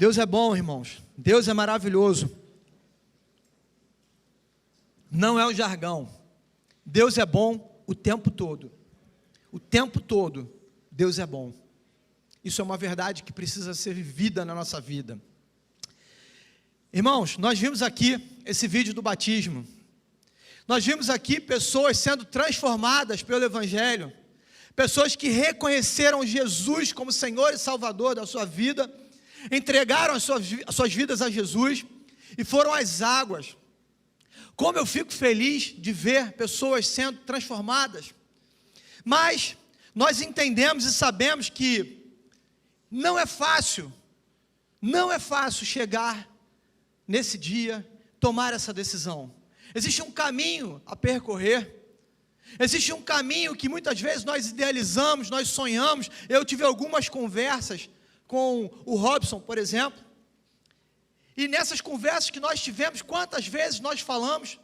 Deus é bom, irmãos. Deus é maravilhoso. Não é o jargão. Deus é bom o tempo todo. O tempo todo, Deus é bom. Isso é uma verdade que precisa ser vivida na nossa vida. Irmãos, nós vimos aqui esse vídeo do batismo. Nós vimos aqui pessoas sendo transformadas pelo Evangelho. Pessoas que reconheceram Jesus como Senhor e Salvador da sua vida, entregaram as suas vidas a Jesus e foram às águas. Como eu fico feliz de ver pessoas sendo transformadas. Mas nós entendemos e sabemos que não é fácil chegar nesse dia, tomar essa decisão. Existe um caminho a percorrer. Existe um caminho que muitas vezes nós idealizamos, nós sonhamos. Eu tive algumas conversas com o Robson, por exemplo. E nessas conversas que nós tivemos, quantas vezes nós falamos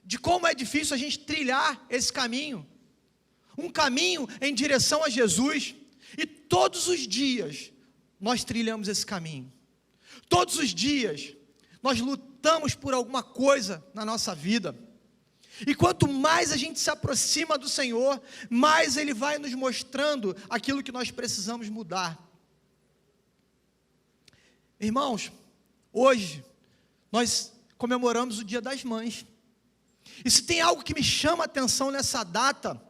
de como é difícil a gente trilhar esse caminho. Um caminho em direção a Jesus. E todos os dias nós trilhamos esse caminho. Todos os dias nós lutamos por alguma coisa na nossa vida. E quanto mais a gente se aproxima do Senhor, mais Ele vai nos mostrando aquilo que nós precisamos mudar. Irmãos, hoje nós comemoramos o Dia das Mães. E se tem algo que me chama a atenção nessa data,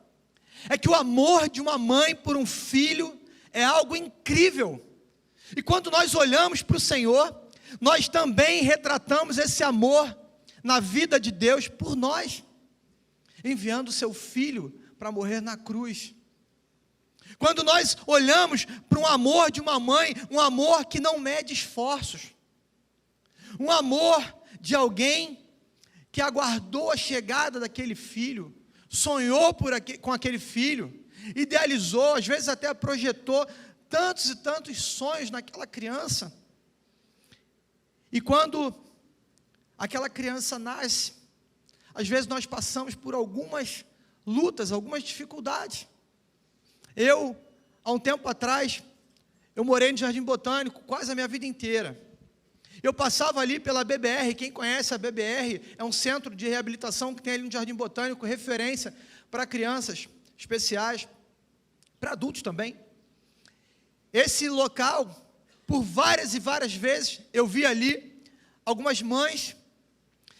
é que o amor de uma mãe por um filho é algo incrível. E quando nós olhamos para o Senhor, nós também retratamos esse amor na vida de Deus por nós, enviando o seu filho para morrer na cruz. Quando nós olhamos para um amor de uma mãe, um amor que não mede esforços, um amor de alguém que aguardou a chegada daquele filho, sonhou com aquele filho, idealizou, às vezes até projetou tantos e tantos sonhos naquela criança. E quando aquela criança nasce, às vezes nós passamos por algumas lutas, algumas dificuldades. Há um tempo atrás, eu morei no Jardim Botânico quase a minha vida inteira. Eu passava ali pela BBR, quem conhece a BBR, é um centro de reabilitação que tem ali no Jardim Botânico, referência para crianças especiais, para adultos também. Esse local, por várias e várias vezes, eu vi ali algumas mães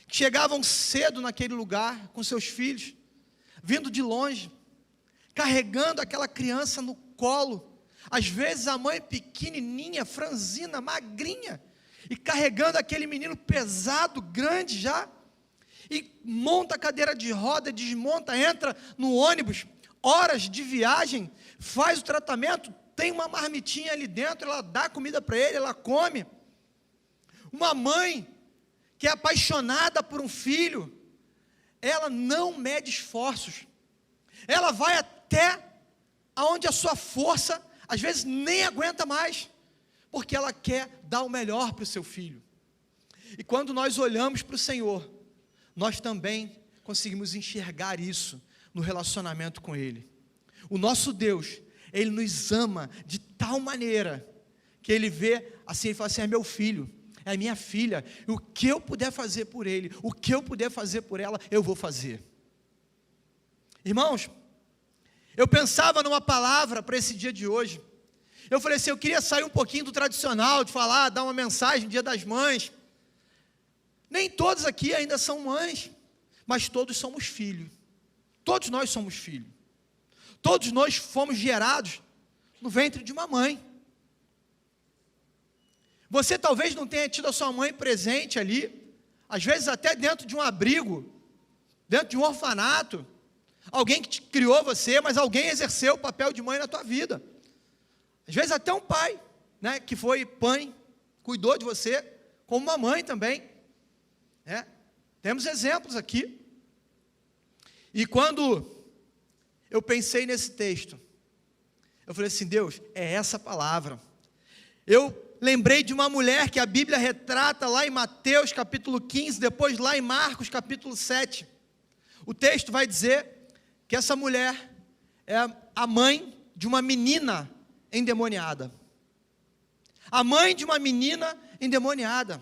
que chegavam cedo naquele lugar, com seus filhos, vindo de longe, carregando aquela criança no colo, às vezes a mãe pequenininha, franzina, magrinha, e carregando aquele menino pesado, grande já, e monta a cadeira de roda, desmonta, entra no ônibus, horas de viagem, faz o tratamento, tem uma marmitinha ali dentro, ela dá comida para ele, ela come. Uma mãe que é apaixonada por um filho, ela não mede esforços, ela vai até aonde a sua força, às vezes nem aguenta mais, porque ela quer dar o melhor para o seu filho. E quando nós olhamos para o Senhor, nós também conseguimos enxergar isso no relacionamento com Ele. O nosso Deus, Ele nos ama de tal maneira, que Ele vê assim, Ele fala assim, é meu filho, é minha filha, e o que eu puder fazer por ele, o que eu puder fazer por ela, eu vou fazer. Irmãos, eu pensava numa palavra para esse dia de hoje. Eu falei assim, eu queria sair um pouquinho do tradicional, de falar, dar uma mensagem no Dia das Mães. Nem todos aqui ainda são mães, mas todos somos filhos. Todos nós somos filhos. Todos nós fomos gerados no ventre de uma mãe. Você talvez não tenha tido a sua mãe presente ali, às vezes até dentro de um abrigo, dentro de um orfanato, alguém que te criou você, mas alguém exerceu o papel de mãe na tua vida. Às vezes até um pai, né, que foi pai, cuidou de você, como uma mãe também. Temos exemplos aqui. E quando eu pensei nesse texto, eu falei assim, Deus, é essa palavra. Eu lembrei de uma mulher que a Bíblia retrata lá em Mateus capítulo 15, depois lá em Marcos capítulo 7. O texto vai dizer que essa mulher é a mãe de uma menina endemoniada. a mãe de uma menina endemoniada.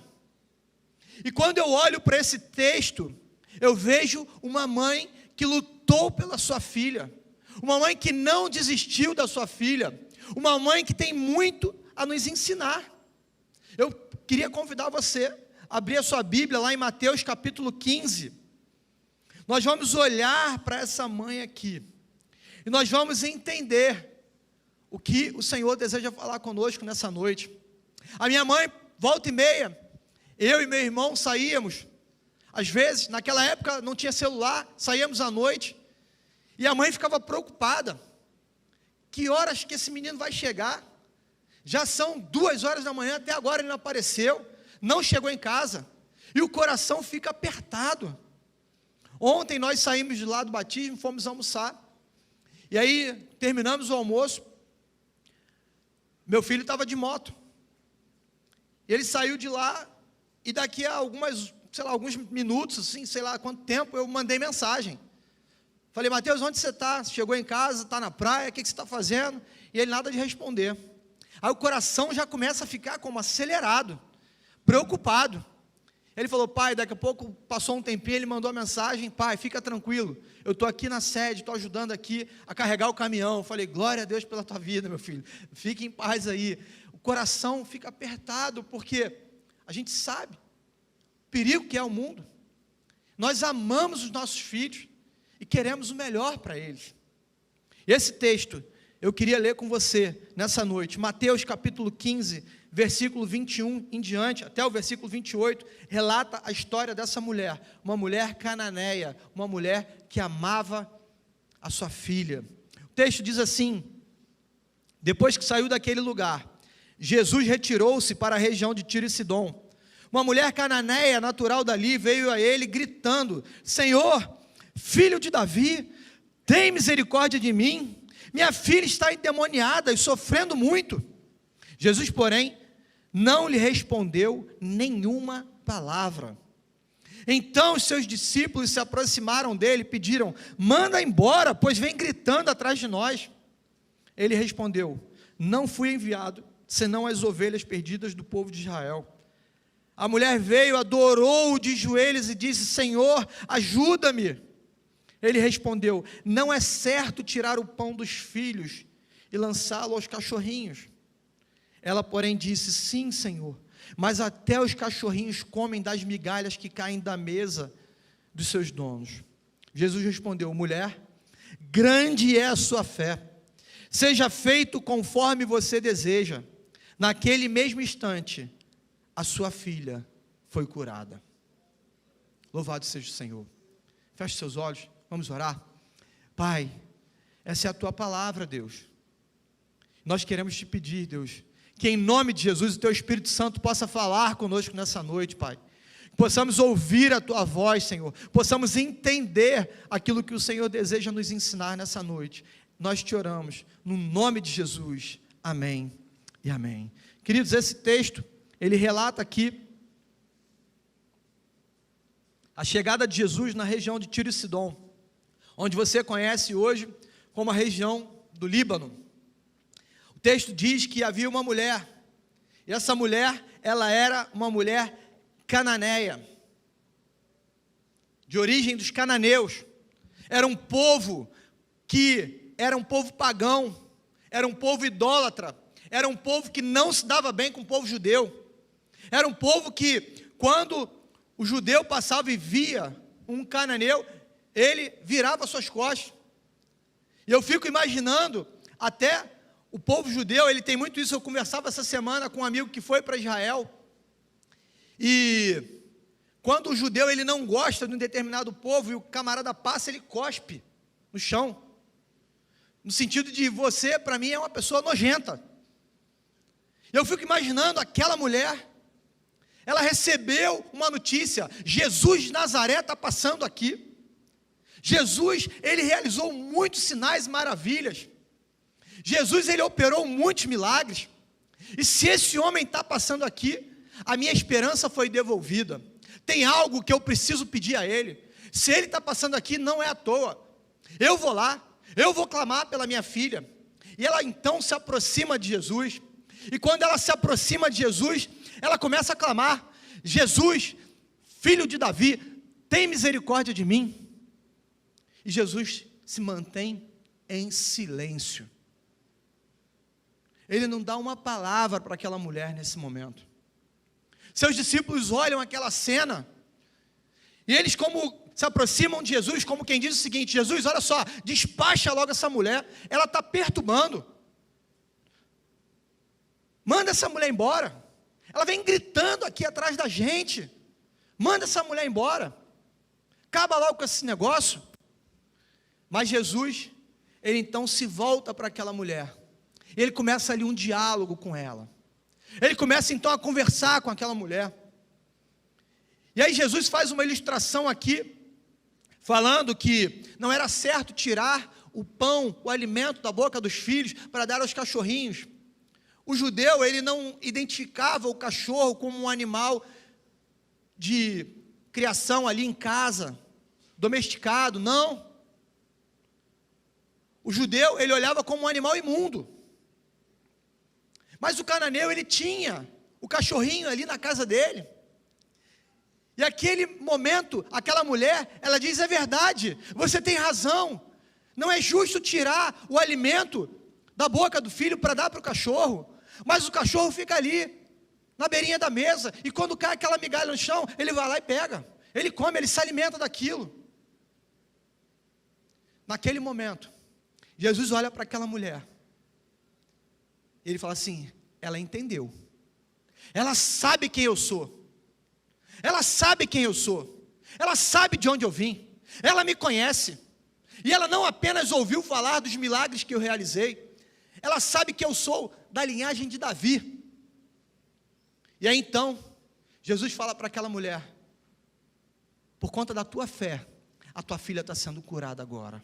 E quando eu olho para esse texto, eu vejo uma mãe que lutou pela sua filha, uma mãe que não desistiu da sua filha, uma mãe que tem muito a nos ensinar. Eu queria convidar você a abrir a sua Bíblia lá em Mateus capítulo 15. Nós vamos olhar para essa mãe aqui, e nós vamos entender o que o Senhor deseja falar conosco nessa noite. A minha mãe, volta e meia, eu e meu irmão saíamos, às vezes, naquela época não tinha celular, saíamos à noite, e a mãe ficava preocupada, que horas que esse menino vai chegar? Já são 2 horas da manhã, até agora ele não apareceu, não chegou em casa, e o coração fica apertado. Ontem nós saímos de lá do batismo, fomos almoçar, e aí terminamos o almoço, meu filho estava de moto, ele saiu de lá, e daqui a alguns minutos, assim, sei lá quanto tempo, eu mandei mensagem. Falei, Mateus, onde você está? Chegou em casa, está na praia, o que você está fazendo? E ele nada de responder. Aí o coração já começa a ficar como acelerado, preocupado. Ele falou, pai, daqui a pouco passou um tempinho, ele mandou a mensagem, pai, fica tranquilo, eu estou aqui na sede, estou ajudando aqui a carregar o caminhão. Eu falei, glória a Deus pela tua vida, meu filho, fique em paz aí. O coração fica apertado, porque a gente sabe o perigo que é o mundo. Nós amamos os nossos filhos e queremos o melhor para eles. E esse texto eu queria ler com você nessa noite, Mateus capítulo 15, versículo 21 em diante, até o versículo 28, relata a história dessa mulher, uma mulher cananeia, uma mulher que amava a sua filha. O texto diz assim, depois que saiu daquele lugar, Jesus retirou-se para a região de Tiro e Sidom. Uma mulher cananeia, natural dali, veio a ele gritando, Senhor, filho de Davi, tem misericórdia de mim, minha filha está endemoniada e sofrendo muito. Jesus, porém, não lhe respondeu nenhuma palavra. Então os seus discípulos se aproximaram dele e pediram, manda embora, pois vem gritando atrás de nós. Ele respondeu, não fui enviado, senão as ovelhas perdidas do povo de Israel. A mulher veio, adorou-o de joelhos e disse, Senhor, ajuda-me. Ele respondeu, não é certo tirar o pão dos filhos e lançá-lo aos cachorrinhos. Ela, porém, disse, sim, Senhor, mas até os cachorrinhos comem das migalhas que caem da mesa dos seus donos. Jesus respondeu, mulher, grande é a sua fé, seja feito conforme você deseja. Naquele mesmo instante, a sua filha foi curada. Louvado seja o Senhor. Feche seus olhos, vamos orar. Pai, essa é a tua palavra, Deus. Nós queremos te pedir, Deus, que em nome de Jesus o teu Espírito Santo possa falar conosco nessa noite, Pai. Possamos ouvir a tua voz, Senhor. Possamos entender aquilo que o Senhor deseja nos ensinar nessa noite. Nós te oramos, no nome de Jesus. Amém e amém. Queridos, esse texto, ele relata aqui a chegada de Jesus na região de Tiro e Sidom, onde você conhece hoje como a região do Líbano. O texto diz que havia uma mulher, e essa mulher, ela era uma mulher cananeia, de origem dos cananeus. Era um povo pagão, era um povo idólatra, era um povo que não se dava bem com o povo judeu. Era um povo que, quando o judeu passava e via um cananeu, ele virava suas costas. E eu fico imaginando, até o povo judeu, ele tem muito isso. Eu conversava essa semana com um amigo que foi para Israel, e quando o judeu ele não gosta de um determinado povo, e o camarada passa, ele cospe no chão, no sentido de, você, para mim, é uma pessoa nojenta. Eu fico imaginando aquela mulher, ela recebeu uma notícia, Jesus de Nazaré está passando aqui. Jesus, ele realizou muitos sinais e maravilhas. Jesus, ele operou muitos milagres. E se esse homem está passando aqui, a minha esperança foi devolvida. Tem algo que eu preciso pedir a ele. Se ele está passando aqui, não é à toa. Eu vou lá, eu vou clamar pela minha filha. E ela então se aproxima de Jesus. E quando ela se aproxima de Jesus, ela começa a clamar: Jesus, filho de Davi, tem misericórdia de mim. E Jesus se mantém em silêncio. Ele não dá uma palavra para aquela mulher nesse momento. Seus discípulos olham aquela cena, e eles se aproximam de Jesus, como quem diz o seguinte: Jesus, olha só, despacha logo essa mulher, ela está perturbando. Manda essa mulher embora. Ela vem gritando aqui atrás da gente. Manda essa mulher embora. Acaba logo com esse negócio. Mas Jesus, ele então se volta para aquela mulher. Ele começa ali um diálogo com ela. Ele começa então a conversar com aquela mulher. E aí Jesus faz uma ilustração aqui, falando que não era certo tirar o pão, o alimento da boca dos filhos para dar aos cachorrinhos. O judeu, ele não identificava o cachorro como um animal de criação ali em casa, domesticado, não. O judeu, ele olhava como um animal imundo. Mas o cananeu, ele tinha o cachorrinho ali na casa dele. E aquele momento, aquela mulher, ela diz: é verdade, você tem razão. Não é justo tirar o alimento da boca do filho para dar para o cachorro. Mas o cachorro fica ali, na beirinha da mesa. E quando cai aquela migalha no chão, ele vai lá e pega. Ele come, ele se alimenta daquilo. Naquele momento, Jesus olha para aquela mulher. Ele fala assim: ela entendeu. Ela sabe quem eu sou. Ela sabe quem eu sou. Ela sabe de onde eu vim. Ela me conhece. E ela não apenas ouviu falar dos milagres que eu realizei. Ela sabe que eu sou da linhagem de Davi. E aí então, Jesus fala para aquela mulher: por conta da tua fé, a tua filha está sendo curada agora.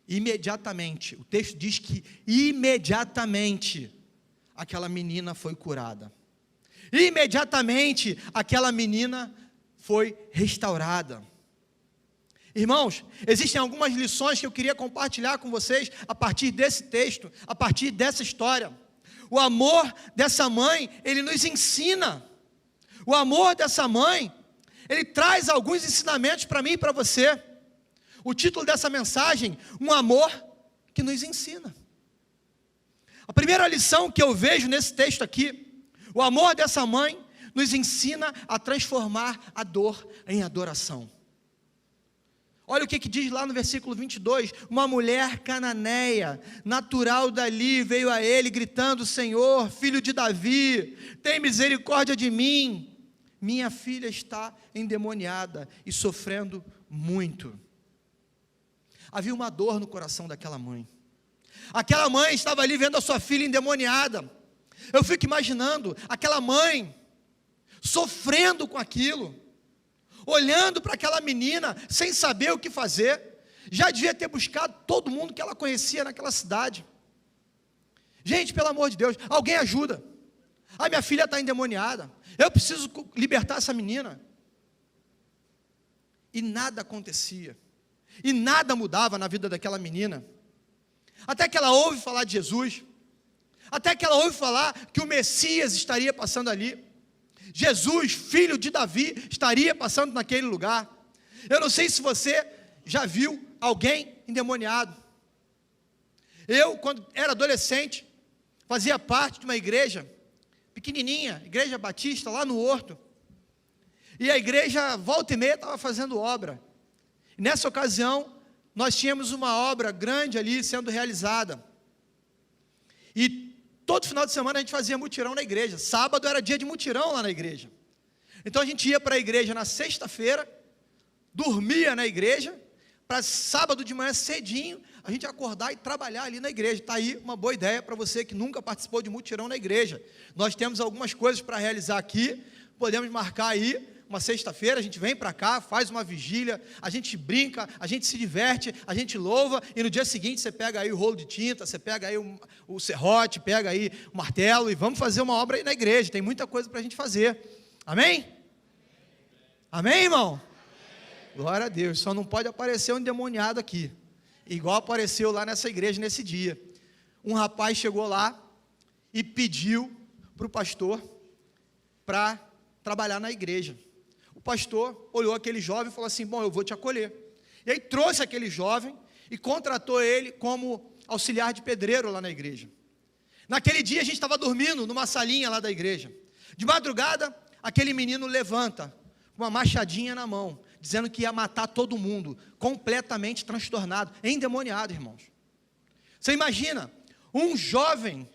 Imediatamente, o texto diz que imediatamente aquela menina foi curada. Imediatamente aquela menina foi restaurada. Irmãos, existem algumas lições que eu queria compartilhar com vocês a partir desse texto, a partir dessa história. O amor dessa mãe, ele nos ensina. O amor dessa mãe, ele traz alguns ensinamentos para mim e para você. O título dessa mensagem: um amor que nos ensina. A primeira lição que eu vejo nesse texto aqui: o amor dessa mãe nos ensina a transformar a dor em adoração. Olha o que diz lá no versículo 22, uma mulher cananeia, natural dali, veio a ele gritando: Senhor, filho de Davi, tem misericórdia de mim, minha filha está endemoniada e sofrendo muito. Havia uma dor no coração daquela mãe. Aquela mãe estava ali vendo a sua filha endemoniada. Eu fico imaginando aquela mãe sofrendo com aquilo, olhando para aquela menina sem saber o que fazer. Já devia ter buscado todo mundo que ela conhecia naquela cidade. Gente, pelo amor de Deus, alguém ajuda. A minha filha está endemoniada, eu preciso libertar essa menina. E nada acontecia. E nada mudava na vida daquela menina. Até que ela ouve falar de Jesus. Até que ela ouve falar que o Messias estaria passando ali. Jesus, filho de Davi, estaria passando naquele lugar. Eu não sei se você já viu alguém endemoniado. Eu, quando era adolescente, fazia parte de uma igreja pequenininha, igreja batista, lá no Horto. E a igreja, volta e meia, estava fazendo obra. E nessa ocasião, nós tínhamos uma obra grande ali sendo realizada. E todo final de semana a gente fazia mutirão na igreja. Sábado era dia de mutirão lá na igreja. Então a gente ia para a igreja na sexta-feira, dormia na igreja, para sábado de manhã cedinho, a gente acordar e trabalhar ali na igreja. Está aí uma boa ideia para você que nunca participou de mutirão na igreja. Nós temos algumas coisas para realizar aqui, podemos marcar aí uma sexta-feira, a gente vem para cá, faz uma vigília, a gente brinca, a gente se diverte, a gente louva, e no dia seguinte você pega aí o rolo de tinta, você pega aí o serrote, pega aí o martelo, e vamos fazer uma obra aí na igreja. Tem muita coisa para a gente fazer. Amém? Amém, irmão? Glória a Deus. Só não pode aparecer um endemoniado aqui, igual apareceu lá nessa igreja nesse dia. Um rapaz chegou lá e pediu para o pastor para trabalhar na igreja. O pastor olhou aquele jovem e falou assim: bom, eu vou te acolher. E aí trouxe aquele jovem e contratou ele como auxiliar de pedreiro lá na igreja. Naquele dia a gente estava dormindo numa salinha lá da igreja. De madrugada, aquele menino levanta com uma machadinha na mão, dizendo que ia matar todo mundo, completamente transtornado, endemoniado, irmãos. Você imagina, um jovem,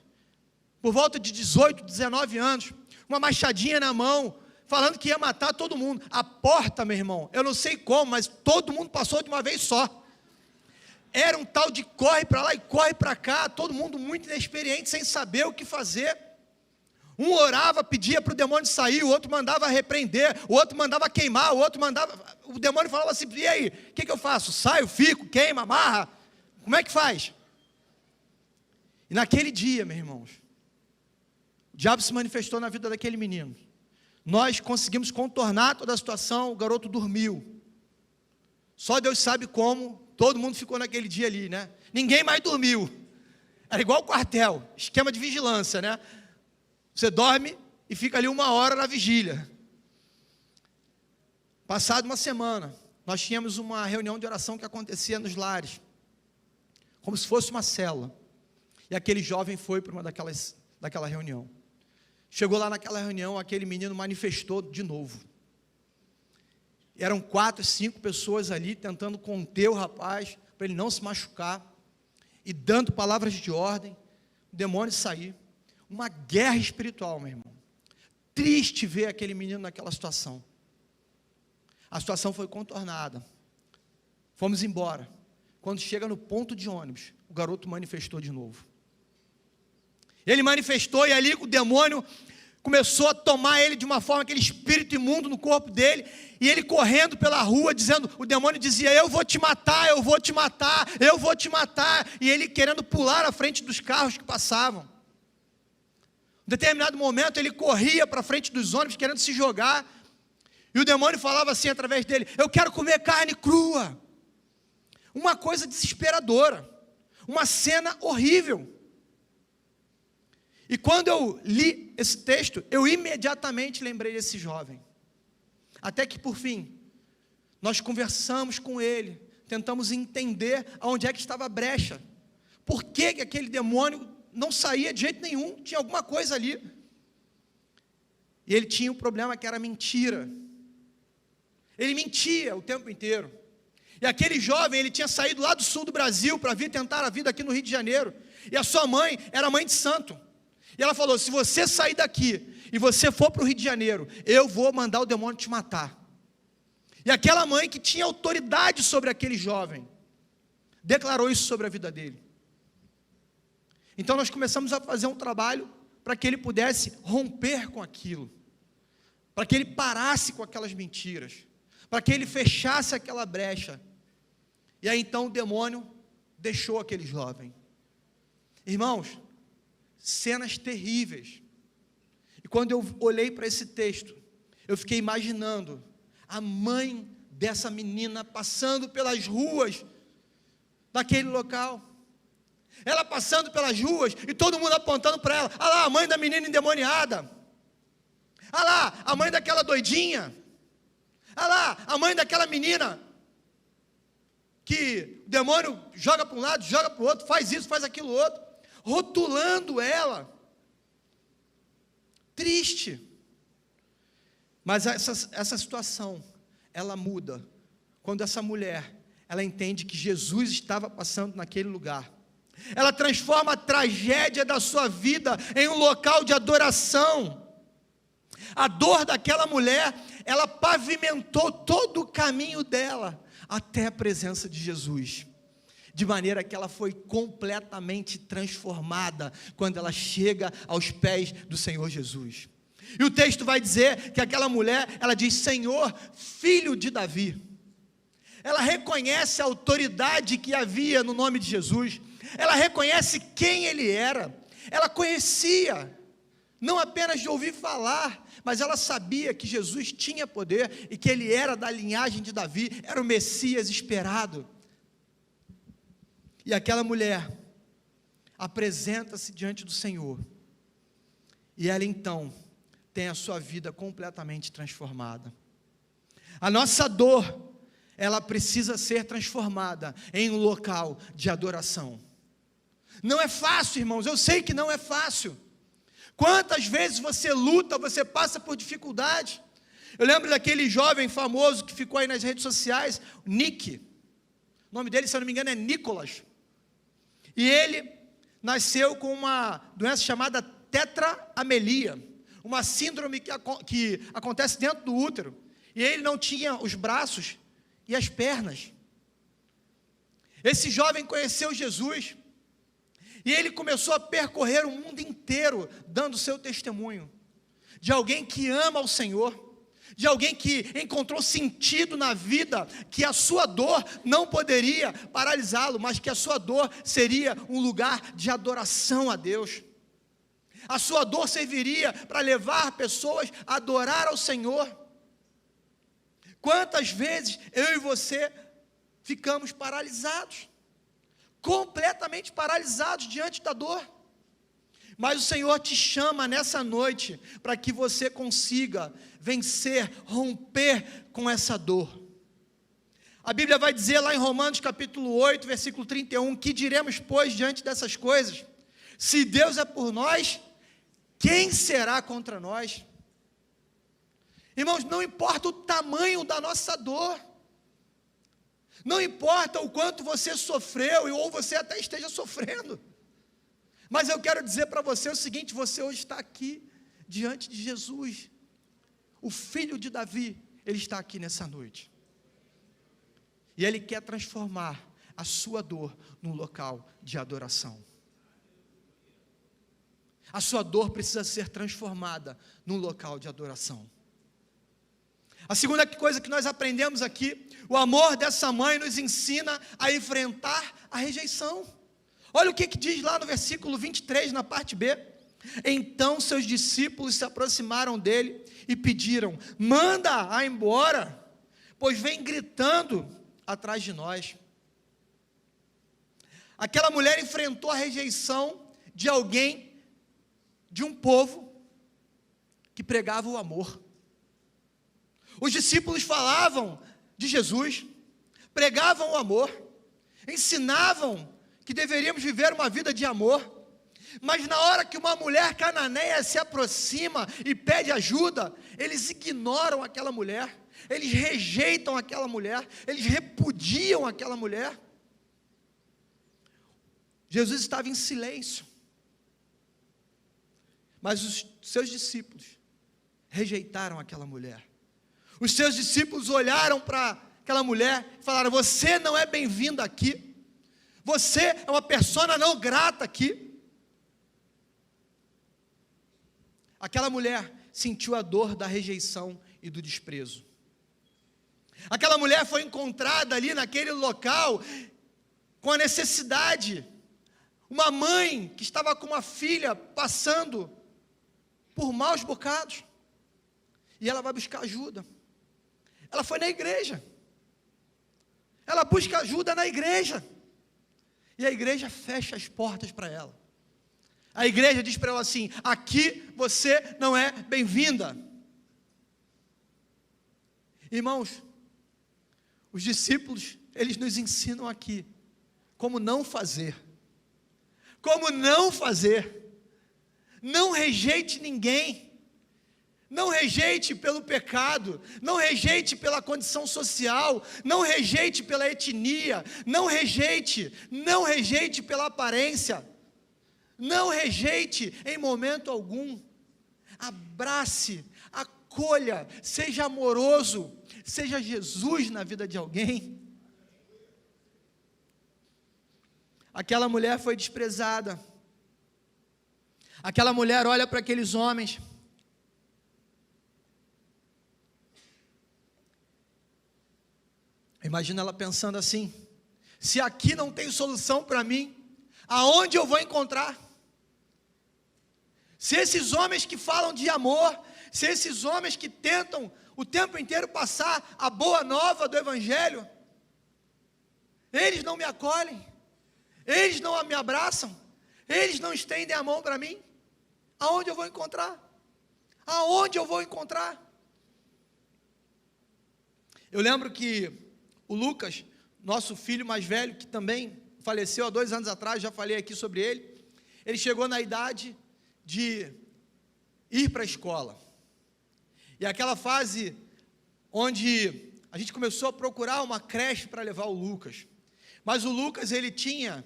por volta de 18, 19 anos, uma machadinha na mão, falando que ia matar todo mundo. A porta, meu irmão, eu não sei como, mas todo mundo passou de uma vez só. Era um tal de corre para lá e corre para cá, todo mundo muito inexperiente, sem saber o que fazer. Um orava, pedia para o demônio sair, o outro mandava repreender, o outro mandava queimar, o outro mandava... O demônio falava assim: e aí, o que eu faço? Saio, fico, queima, amarra? Como é que faz? E naquele dia, meus irmãos, o diabo se manifestou na vida daquele menino. Nós conseguimos contornar toda a situação, o garoto dormiu. Só Deus sabe como, todo mundo ficou naquele dia ali, né? Ninguém mais dormiu. Era igual o quartel, esquema de vigilância, né? Você dorme e fica ali 1 hora na vigília. Passado uma semana, nós tínhamos uma reunião de oração que acontecia nos lares, como se fosse uma célula. E aquele jovem foi para uma daquela reunião. Chegou lá naquela reunião, aquele menino manifestou de novo. Eram 4, 5 pessoas ali tentando conter o rapaz, para ele não se machucar, e dando palavras de ordem, o demônio sair. Uma guerra espiritual, meu irmão. Triste ver aquele menino naquela situação. A situação foi contornada. Fomos embora. Quando chega no ponto de ônibus, o garoto manifestou de novo. Ele manifestou e ali o demônio começou a tomar ele de uma forma, aquele espírito imundo no corpo dele, e ele correndo pela rua, dizendo, o demônio dizia: eu vou te matar, eu vou te matar, eu vou te matar, e ele querendo pular à frente dos carros que passavam. Em determinado momento ele corria para frente dos ônibus querendo se jogar, e o demônio falava assim através dele: eu quero comer carne crua. Uma coisa desesperadora, uma cena horrível. E quando eu li esse texto, eu imediatamente lembrei desse jovem. Até que por fim, nós conversamos com ele, tentamos entender aonde é que estava a brecha. Por que aquele demônio não saía de jeito nenhum? Tinha alguma coisa ali. E ele tinha um problema que era mentira. Ele mentia o tempo inteiro. E aquele jovem, ele tinha saído lá do sul do Brasil para vir tentar a vida aqui no Rio de Janeiro. E a sua mãe era mãe de santo. E ela falou: se você sair daqui e você for para o Rio de Janeiro, eu vou mandar o demônio te matar. E aquela mãe que tinha autoridade sobre aquele jovem, declarou isso sobre a vida dele. Então nós começamos a fazer um trabalho para que ele pudesse romper com aquilo, para que ele parasse com aquelas mentiras, para que ele fechasse aquela brecha. E aí então o demônio deixou aquele jovem. Irmãos, cenas terríveis. E quando eu olhei para esse texto, eu fiquei imaginando a mãe dessa menina passando pelas ruas daquele local. Ela passando pelas ruas e todo mundo apontando para ela: olha lá a mãe da menina endemoniada, olha lá a mãe daquela doidinha, olha lá a mãe daquela menina que o demônio joga para um lado, joga para o outro, faz isso, faz aquilo outro, rotulando ela. Triste. Mas essa situação, ela muda quando essa mulher, ela entende que Jesus estava passando naquele lugar. Ela transforma a tragédia da sua vida em um local de adoração. A dor daquela mulher, ela pavimentou todo o caminho dela até a presença de Jesus, de maneira que ela foi completamente transformada quando ela chega aos pés do Senhor Jesus. E o texto vai dizer que aquela mulher, ela diz: Senhor, filho de Davi. Ela reconhece a autoridade que havia no nome de Jesus. Ela reconhece quem ele era. Ela conhecia, não apenas de ouvir falar, mas ela sabia que Jesus tinha poder e que ele era da linhagem de Davi, era o Messias esperado. E aquela mulher apresenta-se diante do Senhor e ela então tem a sua vida completamente transformada. A nossa dor, ela precisa ser transformada em um local de adoração. Não é fácil, irmãos, eu sei que não é fácil. Quantas vezes você luta, você passa por dificuldade. Eu lembro daquele jovem famoso que ficou aí nas redes sociais, Nick. O nome dele, se eu não me engano, é Nicolas. E ele nasceu com uma doença chamada tetraamelia, uma síndrome que acontece dentro do útero. E ele não tinha os braços e as pernas. Esse jovem conheceu Jesus. E ele começou a percorrer o mundo inteiro, dando seu testemunho. De alguém que ama ao Senhor. De alguém que encontrou sentido na vida, que a sua dor não poderia paralisá-lo, mas que a sua dor seria um lugar de adoração a Deus. A sua dor serviria para levar pessoas a adorar ao Senhor. Quantas vezes eu e você ficamos paralisados, completamente paralisados diante da dor? Mas o Senhor te chama nessa noite para que você consiga vencer, romper com essa dor. A Bíblia vai dizer lá em Romanos capítulo 8, versículo 31, que diremos, pois, diante dessas coisas? Se Deus é por nós, quem será contra nós? Irmãos, não importa o tamanho da nossa dor, não importa o quanto você sofreu, ou você até esteja sofrendo, mas eu quero dizer para você o seguinte: você hoje está aqui, diante de Jesus, o filho de Davi, ele está aqui nessa noite, e ele quer transformar a sua dor num local de adoração. A sua dor precisa ser transformada num local de adoração. A segunda coisa que nós aprendemos aqui, o amor dessa mãe nos ensina a enfrentar a rejeição. Olha o que diz lá no versículo 23, na parte B. Então seus discípulos se aproximaram dele e pediram: manda-a embora, pois vem gritando atrás de nós. Aquela mulher enfrentou a rejeição de alguém, de um povo que pregava o amor. Os discípulos falavam de Jesus, pregavam o amor, ensinavam que deveríamos viver uma vida de amor, mas na hora que uma mulher cananeia se aproxima e pede ajuda, eles ignoram aquela mulher, eles rejeitam aquela mulher, eles repudiam aquela mulher. Jesus estava em silêncio, mas os seus discípulos rejeitaram aquela mulher. Os seus discípulos olharam para aquela mulher e falaram: você não é bem-vinda aqui, você é uma persona não grata aqui. Aquela mulher sentiu a dor da rejeição e do desprezo. Aquela mulher foi encontrada ali naquele local com a necessidade. Uma mãe que estava com uma filha passando por maus bocados, e ela vai buscar ajuda. Ela foi na igreja, ela busca ajuda na igreja, e a igreja fecha as portas para ela. A igreja diz para ela assim: aqui você não é bem-vinda. Irmãos, os discípulos, eles nos ensinam aqui como não fazer. Como não fazer. Não rejeite ninguém. Não rejeite pelo pecado, não rejeite pela condição social, não rejeite pela etnia, não rejeite pela aparência, não rejeite em momento algum. Abrace, acolha, seja amoroso, seja Jesus na vida de alguém. Aquela mulher foi desprezada, aquela mulher olha para aqueles homens, imagina ela pensando assim: se aqui não tem solução para mim, aonde eu vou encontrar? Se esses homens que falam de amor, se esses homens que tentam o tempo inteiro passar a boa nova do Evangelho, eles não me acolhem, eles não me abraçam, eles não estendem a mão para mim, Aonde eu vou encontrar? Aonde eu vou encontrar? Eu lembro que o Lucas, nosso filho mais velho, que também faleceu há 2 anos atrás, já falei aqui sobre ele chegou na idade de ir para a escola. E aquela fase onde a gente começou a procurar uma creche para levar o Lucas. Mas o Lucas, ele tinha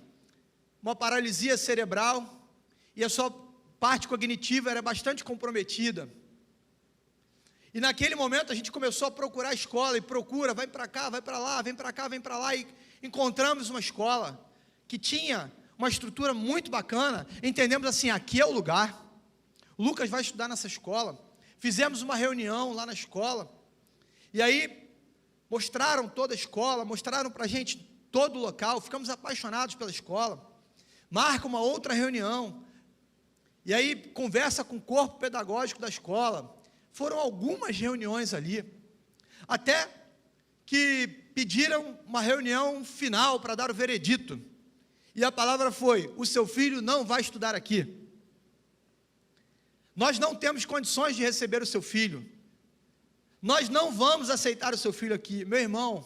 uma paralisia cerebral e a sua parte cognitiva era bastante comprometida. E naquele momento a gente começou a procurar a escola, e procura, vai para cá, vai para lá, vem para cá, vem para lá, e encontramos uma escola que tinha uma estrutura muito bacana. Entendemos assim, aqui é o lugar, o Lucas vai estudar nessa escola. Fizemos uma reunião lá na escola, e aí mostraram toda a escola, mostraram para a gente todo o local, ficamos apaixonados pela escola. Marca uma outra reunião, e aí conversa com o corpo pedagógico da escola. Foram algumas reuniões ali, até que pediram uma reunião final para dar o veredito, e a palavra foi: o seu filho não vai estudar aqui. Nós não temos condições de receber o seu filho, nós não vamos aceitar o seu filho aqui. Meu irmão,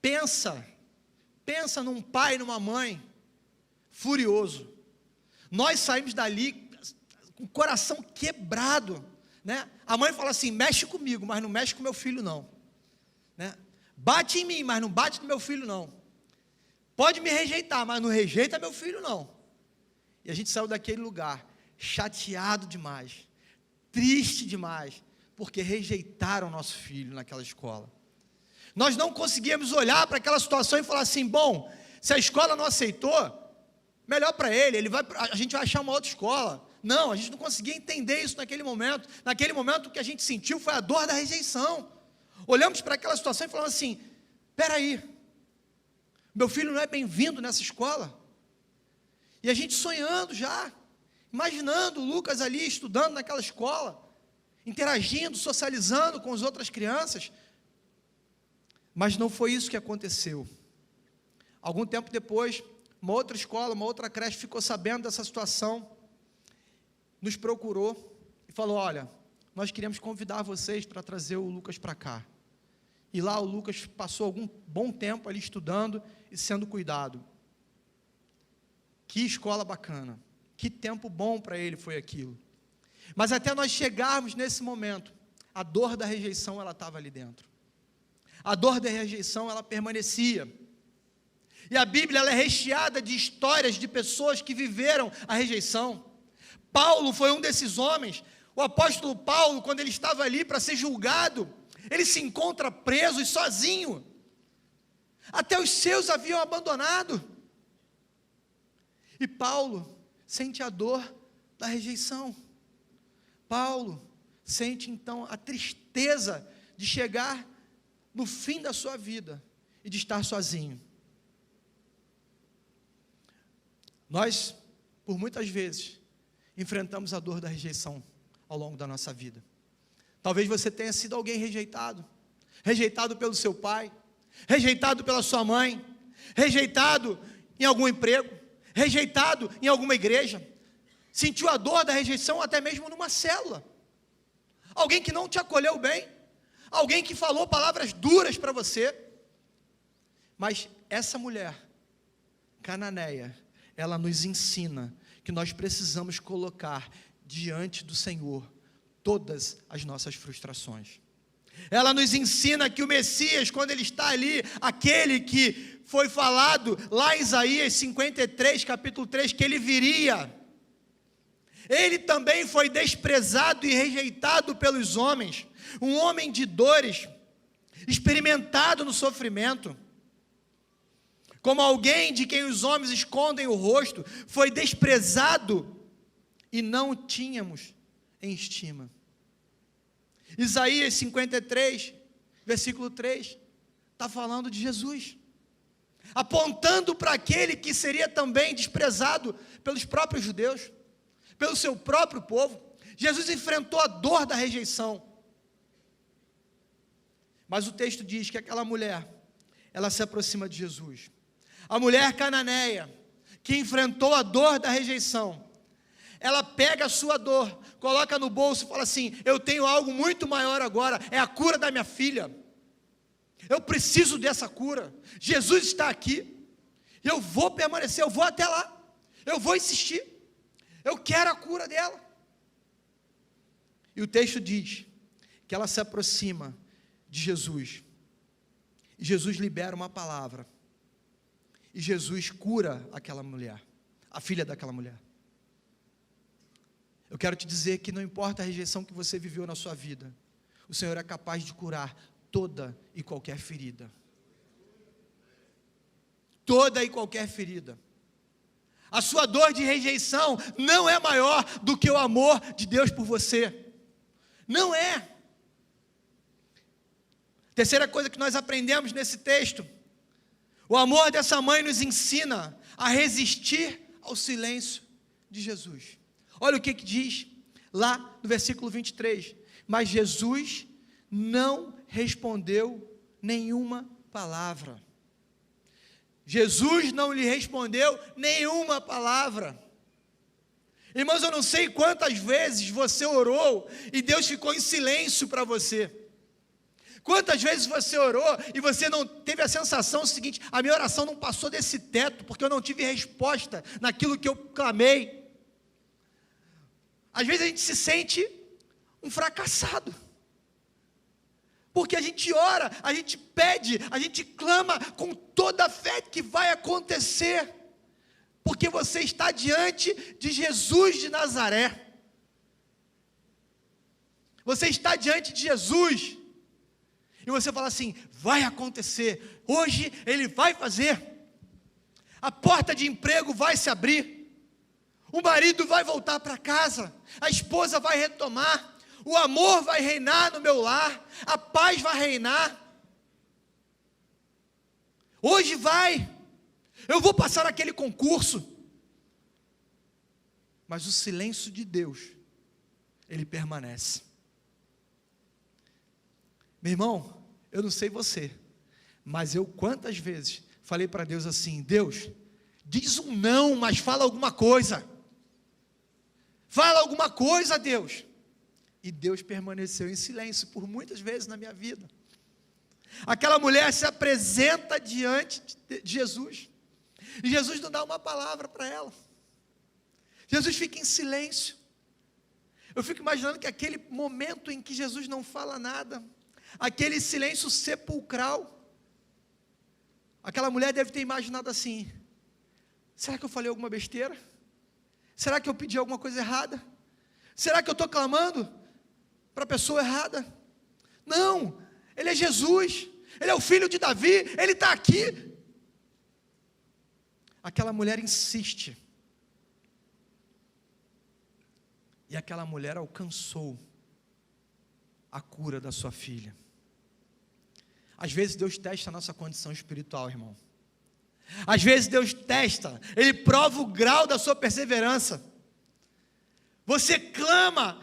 pensa num pai e numa mãe furioso. Nós saímos dali com o coração quebrado, né? A mãe fala assim: mexe comigo, mas não mexe com meu filho não, né? Bate em mim, mas não bate no meu filho não. Pode me rejeitar, mas não rejeita meu filho não. E a gente saiu daquele lugar chateado demais, triste demais, porque rejeitaram nosso filho naquela escola. Nós não conseguíamos olhar para aquela situação e falar assim: bom, se a escola não aceitou, melhor para ele, a gente vai achar uma outra escola. Não, a gente não conseguia entender isso naquele momento. Naquele momento o que a gente sentiu foi a dor da rejeição. Olhamos para aquela situação e falamos assim: espera aí, meu filho não é bem-vindo nessa escola. E a gente sonhando já, imaginando o Lucas ali estudando naquela escola, interagindo, socializando com as outras crianças. Mas não foi isso que aconteceu. Algum tempo depois, uma outra escola, uma outra creche ficou sabendo dessa situação, nos procurou e falou: olha, nós queremos convidar vocês para trazer o Lucas para cá. E lá o Lucas passou algum bom tempo ali estudando e sendo cuidado. Que escola bacana, que tempo bom para ele foi aquilo. Mas até nós chegarmos nesse momento, a dor da rejeição, ela estava ali dentro. A dor da rejeição, ela permanecia. E a Bíblia, ela é recheada de histórias de pessoas que viveram a rejeição. Paulo foi um desses homens. O apóstolo Paulo, quando ele estava ali para ser julgado, ele se encontra preso e sozinho. Até os seus haviam abandonado. E Paulo sente a dor da rejeição. Paulo sente então a tristeza de chegar no fim da sua vida e de estar sozinho. Nós, por muitas vezes, enfrentamos a dor da rejeição ao longo da nossa vida. Talvez você tenha sido alguém rejeitado, rejeitado pelo seu pai, rejeitado pela sua mãe, rejeitado em algum emprego, rejeitado em alguma igreja, sentiu a dor da rejeição até mesmo numa célula, alguém que não te acolheu bem, alguém que falou palavras duras para você. Mas essa mulher cananeia, ela nos ensina que nós precisamos colocar diante do Senhor todas as nossas frustrações. Ela nos ensina que o Messias, quando ele está ali, aquele que foi falado lá em Isaías 53, capítulo 3, que ele viria, ele também foi desprezado e rejeitado pelos homens, um homem de dores, experimentado no sofrimento, como alguém de quem os homens escondem o rosto, foi desprezado e não o tínhamos em estima. Isaías 53, versículo 3, está falando de Jesus, apontando para aquele que seria também desprezado pelos próprios judeus, pelo seu próprio povo. Jesus enfrentou a dor da rejeição. Mas o texto diz que aquela mulher, ela se aproxima de Jesus. A mulher cananeia, que enfrentou a dor da rejeição, ela pega a sua dor, coloca no bolso e fala assim: eu tenho algo muito maior agora, é a cura da minha filha. Eu preciso dessa cura. Jesus está aqui. Eu vou permanecer, eu vou até lá. Eu vou insistir. Eu quero a cura dela. E o texto diz que ela se aproxima de Jesus. E Jesus libera uma palavra. E Jesus cura aquela mulher, a filha daquela mulher. Eu quero te dizer que não importa a rejeição que você viveu na sua vida, o Senhor é capaz de curar toda e qualquer ferida. Toda e qualquer ferida. A sua dor de rejeição não é maior do que o amor de Deus por você. Não é. Terceira coisa que nós aprendemos nesse texto: o amor dessa mãe nos ensina a resistir ao silêncio de Jesus. Olha o que diz lá no versículo 23. Mas Jesus não respondeu nenhuma palavra. Jesus não lhe respondeu nenhuma palavra. Irmãos, eu não sei quantas vezes você orou e Deus ficou em silêncio para você. Quantas vezes você orou e você não teve a sensação seguinte: a minha oração não passou desse teto, porque eu não tive resposta naquilo que eu clamei. Às vezes a gente se sente um fracassado, porque a gente ora, a gente pede, a gente clama com toda a fé que vai acontecer, porque você está diante de Jesus de Nazaré. Você está diante de Jesus, e você fala assim: vai acontecer, hoje Ele vai fazer, a porta de emprego vai se abrir, o marido vai voltar para casa, a esposa vai retomar, o amor vai reinar no meu lar, a paz vai reinar, hoje vai, eu vou passar aquele concurso. Mas o silêncio de Deus, ele permanece. Meu irmão, eu não sei você, mas eu quantas vezes falei para Deus assim: Deus, diz um não, mas fala alguma coisa. Fala alguma coisa, Deus. E Deus permaneceu em silêncio por muitas vezes na minha vida. Aquela mulher se apresenta diante de Jesus, e Jesus não dá uma palavra para ela. Jesus fica em silêncio. Eu fico imaginando que aquele momento em que Jesus não fala nada, aquele silêncio sepulcral, aquela mulher deve ter imaginado assim: será que eu falei alguma besteira? Será que eu pedi alguma coisa errada? Será que eu estou clamando para a pessoa errada? Não, Ele é Jesus, Ele é o filho de Davi, Ele está aqui. Aquela mulher insiste, e aquela mulher alcançou a cura da sua filha. Às vezes Deus testa a nossa condição espiritual, irmão. Às vezes Deus testa, Ele prova o grau da sua perseverança. Você clama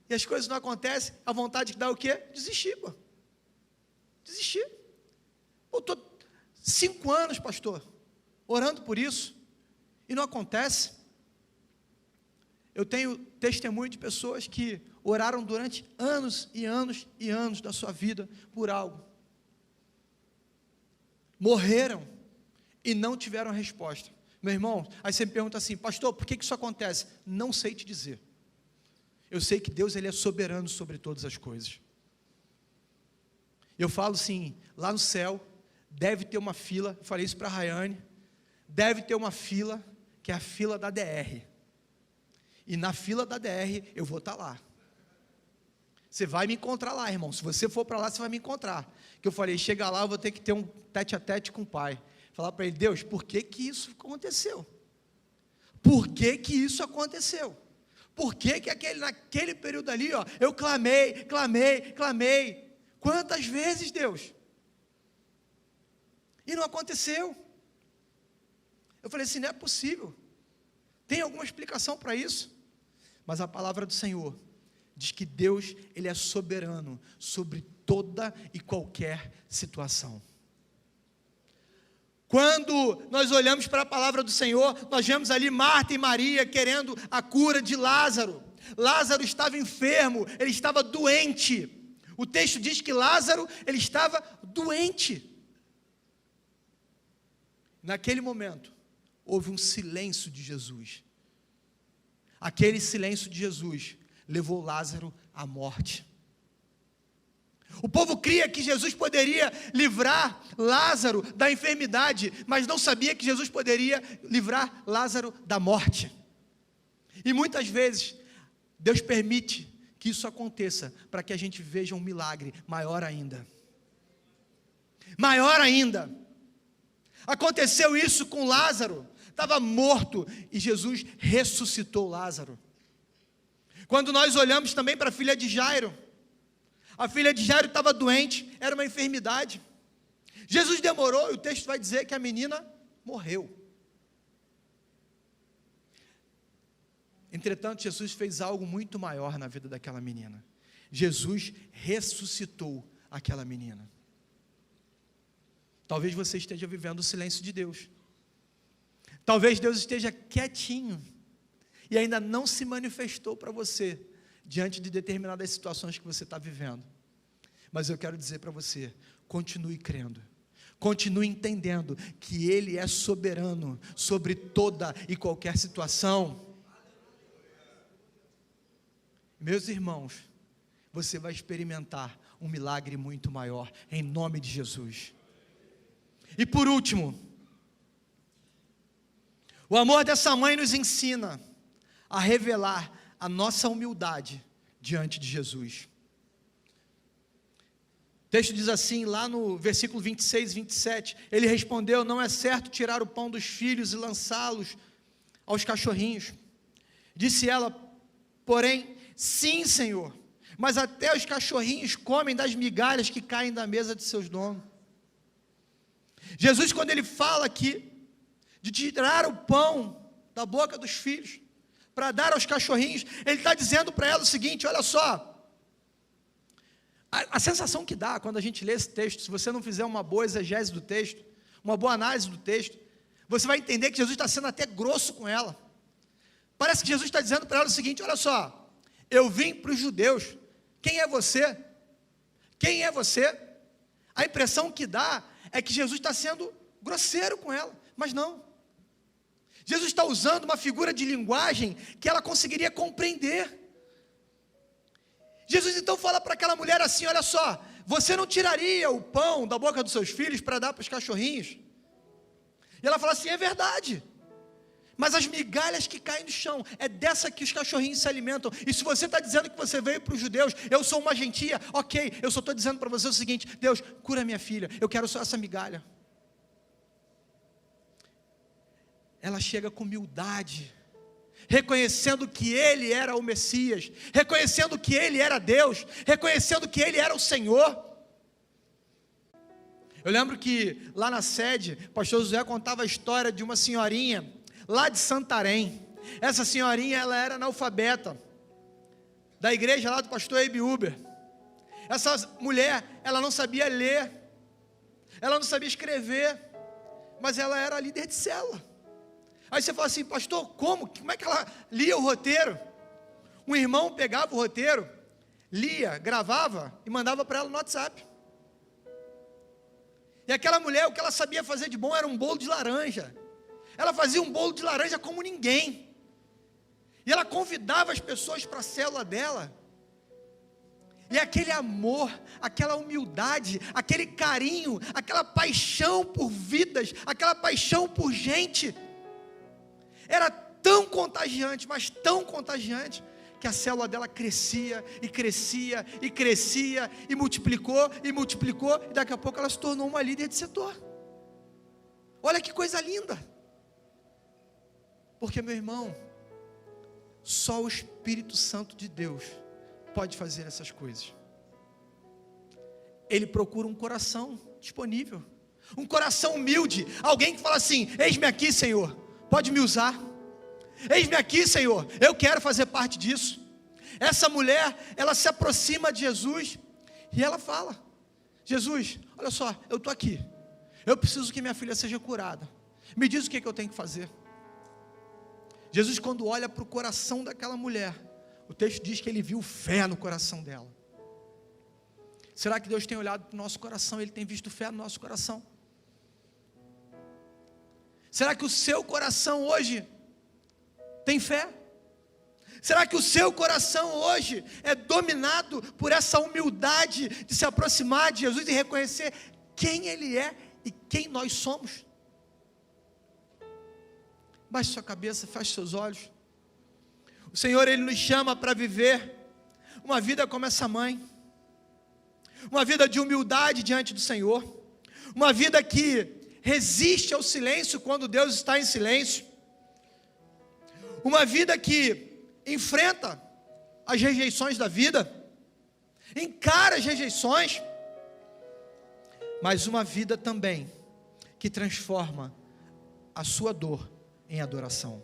e as coisas não acontecem, a vontade que dá o quê? Desistir, pô. Desistir. Eu estou 5 anos, pastor, orando por isso, e não acontece. Eu tenho testemunho de pessoas que oraram durante anos e anos e anos da sua vida por algo. Morreram e não tiveram resposta. Meu irmão, aí você me pergunta assim: pastor, por que isso acontece? Não sei te dizer. Eu sei que Deus, Ele é soberano sobre todas as coisas. Eu falo assim, lá no céu, deve ter uma fila, eu falei isso para a Rayane, deve ter uma fila, que é a fila da DR. E na fila da DR, eu vou estar lá. Você vai me encontrar lá, irmão. Se você for para lá, você vai me encontrar. Que eu falei, chega lá, eu vou ter que ter um tete a tete com o pai. Falar para ele: Deus, por que isso aconteceu? Por que isso aconteceu? Por que naquele período ali, ó, eu clamei. Quantas vezes, Deus? E não aconteceu. Eu falei assim: não é possível. Tem alguma explicação para isso? Mas a palavra do Senhor diz que Deus, Ele é soberano sobre toda e qualquer situação. Quando nós olhamos para a palavra do Senhor, nós vemos ali Marta e Maria querendo a cura de Lázaro. Lázaro estava enfermo, ele estava doente. O texto diz que Lázaro, ele estava doente. Naquele momento, houve um silêncio de Jesus. Aquele silêncio de Jesus levou Lázaro à morte. O povo cria que Jesus poderia livrar Lázaro da enfermidade, mas não sabia que Jesus poderia livrar Lázaro da morte. E muitas vezes, Deus permite que isso aconteça, para que a gente veja um milagre maior ainda. Maior ainda. Aconteceu isso com Lázaro, estava morto, e Jesus ressuscitou Lázaro. Quando nós olhamos também para a filha de Jairo, a filha de Jairo estava doente, era uma enfermidade. Jesus demorou, e o texto vai dizer que a menina morreu. Entretanto, Jesus fez algo muito maior na vida daquela menina. Jesus ressuscitou aquela menina. Talvez você esteja vivendo o silêncio de Deus. Talvez Deus esteja quietinho e ainda não se manifestou para você diante de determinadas situações que você está vivendo. Mas eu quero dizer para você, continue crendo. Continue entendendo que Ele é soberano sobre toda e qualquer situação. Meus irmãos, você vai experimentar um milagre muito maior, em nome de Jesus. E por último, o amor dessa mãe nos ensina a revelar a nossa humildade diante de Jesus. O texto diz assim, lá no versículo 26 e 27, ele respondeu: não é certo tirar o pão dos filhos e lançá-los aos cachorrinhos. Disse ela, porém, sim, Senhor, mas até os cachorrinhos comem das migalhas que caem da mesa de seus donos. Jesus, quando ele fala aqui, de tirar o pão da boca dos filhos, para dar aos cachorrinhos, ele está dizendo para ela o seguinte: olha só, a sensação que dá quando a gente lê esse texto, se você não fizer uma boa exegese do texto, uma boa análise do texto, você vai entender que Jesus está sendo até grosso com ela. Parece que Jesus está dizendo para ela o seguinte: olha só, eu vim para os judeus, quem é você? Quem é você? A impressão que dá é que Jesus está sendo grosseiro com ela, mas não. Jesus está usando uma figura de linguagem que ela conseguiria compreender. Jesus então fala para aquela mulher assim: olha só, você não tiraria o pão da boca dos seus filhos para dar para os cachorrinhos? E ela fala assim: é verdade, mas as migalhas que caem no chão, é dessa que os cachorrinhos se alimentam. E se você está dizendo que você veio para os judeus, eu sou uma gentia, ok, eu só estou dizendo para você o seguinte: Deus, cura minha filha, eu quero só essa migalha. Ela chega com humildade, reconhecendo que Ele era o Messias, reconhecendo que Ele era Deus, reconhecendo que Ele era o Senhor. Eu lembro que lá na sede, o pastor José contava a história de uma senhorinha, lá de Santarém. Essa senhorinha, ela era analfabeta, da igreja lá do pastor Ebi Uber. Essa mulher, ela não sabia ler, ela não sabia escrever, mas ela era líder de célula. Aí você fala assim: pastor, como é que ela lia o roteiro? Um irmão pegava o roteiro, lia, gravava e mandava para ela no WhatsApp. E aquela mulher, o que ela sabia fazer de bom era um bolo de laranja. Ela fazia um bolo de laranja como ninguém. E ela convidava as pessoas para a célula dela. E aquele amor, aquela humildade, aquele carinho, aquela paixão por vidas, aquela paixão por gente, era tão contagiante, mas tão contagiante, que a célula dela crescia, e crescia, e crescia, e multiplicou, e daqui a pouco ela se tornou uma líder de setor. Olha que coisa linda. Porque, meu irmão, só o Espírito Santo de Deus pode fazer essas coisas. Ele procura um coração disponível, um coração humilde, alguém que fala assim: eis-me aqui, Senhor, pode me usar, eis-me aqui, Senhor, eu quero fazer parte disso. Essa mulher, ela se aproxima de Jesus, e ela fala: Jesus, olha só, eu estou aqui, eu preciso que minha filha seja curada. Me diz o que eu tenho que fazer. Jesus, quando olha para o coração daquela mulher, o texto diz que ele viu fé no coração dela. Será que Deus tem olhado para o nosso coração, Ele tem visto fé no nosso coração? Será que o seu coração hoje tem fé? Será que o seu coração hoje é dominado por essa humildade de se aproximar de Jesus e reconhecer quem Ele é e quem nós somos? Baixe sua cabeça, feche seus olhos. O Senhor, Ele nos chama para viver uma vida como essa mãe, uma vida de humildade diante do Senhor, uma vida que resiste ao silêncio quando Deus está em silêncio, uma vida que enfrenta as rejeições da vida, encara as rejeições, mas uma vida também que transforma a sua dor em adoração.